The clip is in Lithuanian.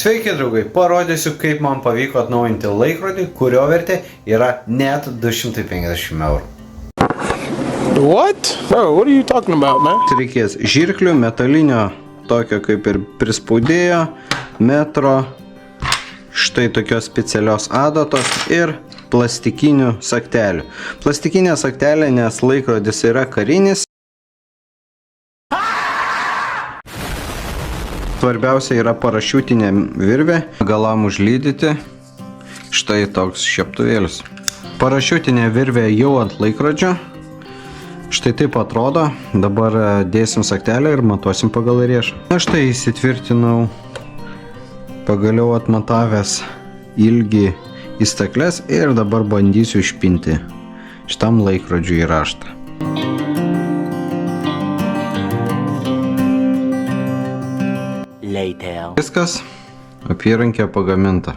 Sveiki draugai, parodysiu kaip man pavyko atnaujinti laikrodį, kurio vertė yra net 250 eurų. What? Bro, what are you talking about, man? Reikės žirklių, metalinio, tokio kaip ir prispaudėjo, metro, štai tokios specialios adatos ir plastikinių saktelių. Plastikinė saktelė, nes laikrodis yra karinis. Svarbiausia yra parašiutinė virvė, galam užlydyti, štai toks šieptuvėlis. Parašiutinė virvė jau ant laikrodžio, štai taip atrodo, dabar dėsim saktelę ir matuosim pagal riešą. Na štai įsitvirtinau, pagaliau atmatavęs ilgį į stakles ir dabar bandysiu išpinti šitam laikrodžiui raštą. Later. Viskas, apyrankė pagaminta.